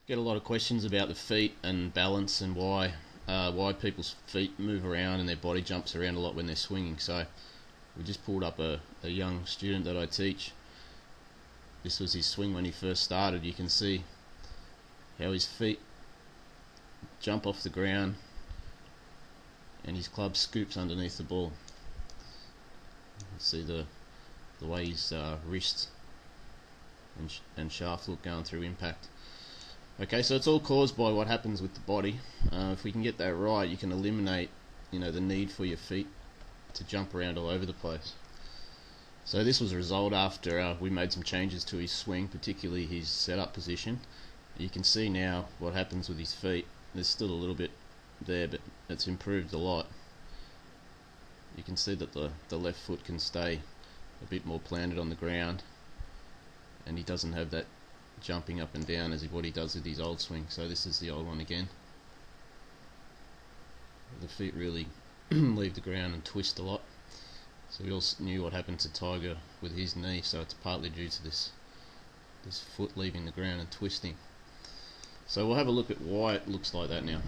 Get a lot of questions about the feet and balance and why people's feet move around and their body jumps around a lot when they're swinging. So we just pulled up a young student that I teach. This was his swing when he first started. You can see how his feet jump off the ground and his club scoops underneath the ball. You can see the way his wrist and shaft look going through impact. Okay, so it's all caused by what happens with the body. If we can get that right, you can eliminate, the need for your feet to jump around all over the place. So this was a result after we made some changes to his swing, particularly his setup position. You can see now what happens with his feet. There's still a little bit there, but it's improved a lot. You can see that the left foot can stay a bit more planted on the ground, and he doesn't have that jumping up and down as what he does with his old swing. So this is the old one again. The feet really leave the ground and twist a lot. So we all knew what happened to Tiger with his knee, so it's partly due to this foot leaving the ground and twisting. So we'll have a look at why it looks like that now.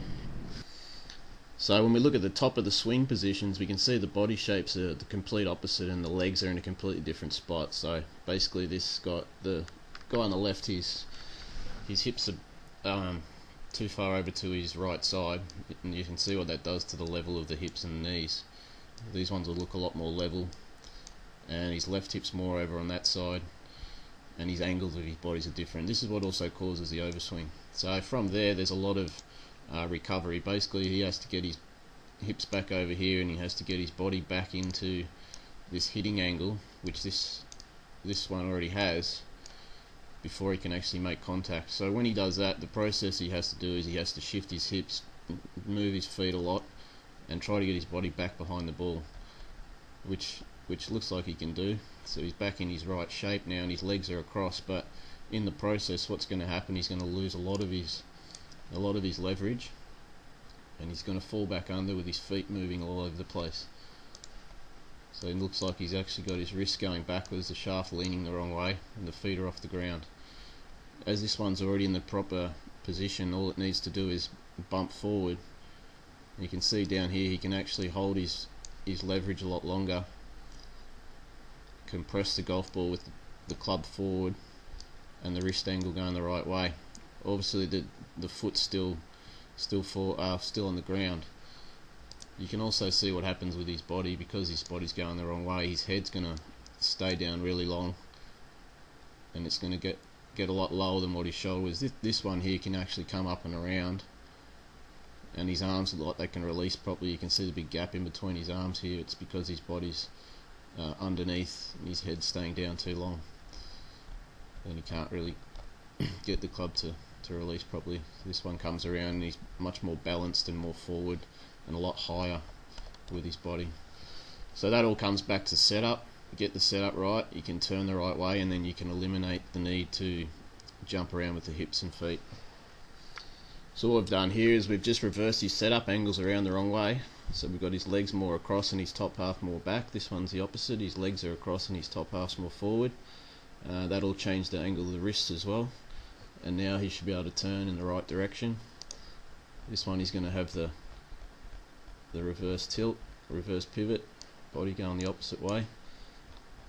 So when we look at the top of the swing positions, we can see the body shapes are the complete opposite and the legs are in a completely different spot. So basically this got the guy on the left, his hips are too far over to his right side, and you can see what that does to the level of the hips and the knees. These ones will look a lot more level, and his left hip's more over on that side, and his angles of his bodies are different. This is what also causes the overswing. So from there's a lot of recovery. Basically he has to get his hips back over here, and he has to get his body back into this hitting angle, which this one already has, before he can actually make contact. So when he does that, the process he has to do is he has to shift his hips, move his feet a lot, and try to get his body back behind the ball, which looks like he can do. So he's back in his right shape now, and his legs are across, but in the process what's going to happen, he's going to lose a lot of his leverage, and he's going to fall back under with his feet moving all over the place. So it looks like he's actually got his wrist going backwards, the shaft leaning the wrong way, and the feet are off the ground. As this one's already in the proper position, all it needs to do is bump forward. You can see down here he can actually hold his leverage a lot longer, compress the golf ball with the club forward and the wrist angle going the right way. Obviously the foot's still on the ground. You can also see what happens with his body. Because his body's going the wrong way, his head's going to stay down really long, and it's going to get a lot lower than what his shoulder is. This one here can actually come up and around, and his arms look like they can release properly. You can see the big gap in between his arms here. It's because his body's underneath and his head's staying down too long, and he can't really get the club to release properly. This one comes around and he's much more balanced and more forward and a lot higher with his body. So that all comes back to setup. Get the setup right, you can turn the right way, and then you can eliminate the need to jump around with the hips and feet. So what we've done here is we've just reversed his setup angles around the wrong way. So we've got his legs more across and his top half more back. This one's the opposite, his legs are across and his top half's more forward. That'll change the angle of the wrists as well, and now he should be able to turn in the right direction. This one he's going to have the reverse tilt, reverse pivot, body going the opposite way.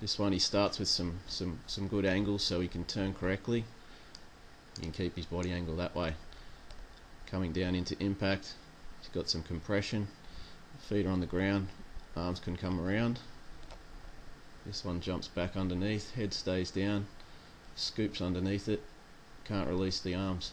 This one he starts with some good angles so he can turn correctly. He can keep his body angle that way. Coming down into impact, he's got some compression, feet are on the ground, arms can come around. This one jumps back underneath, head stays down, scoops underneath it, can't release the arms.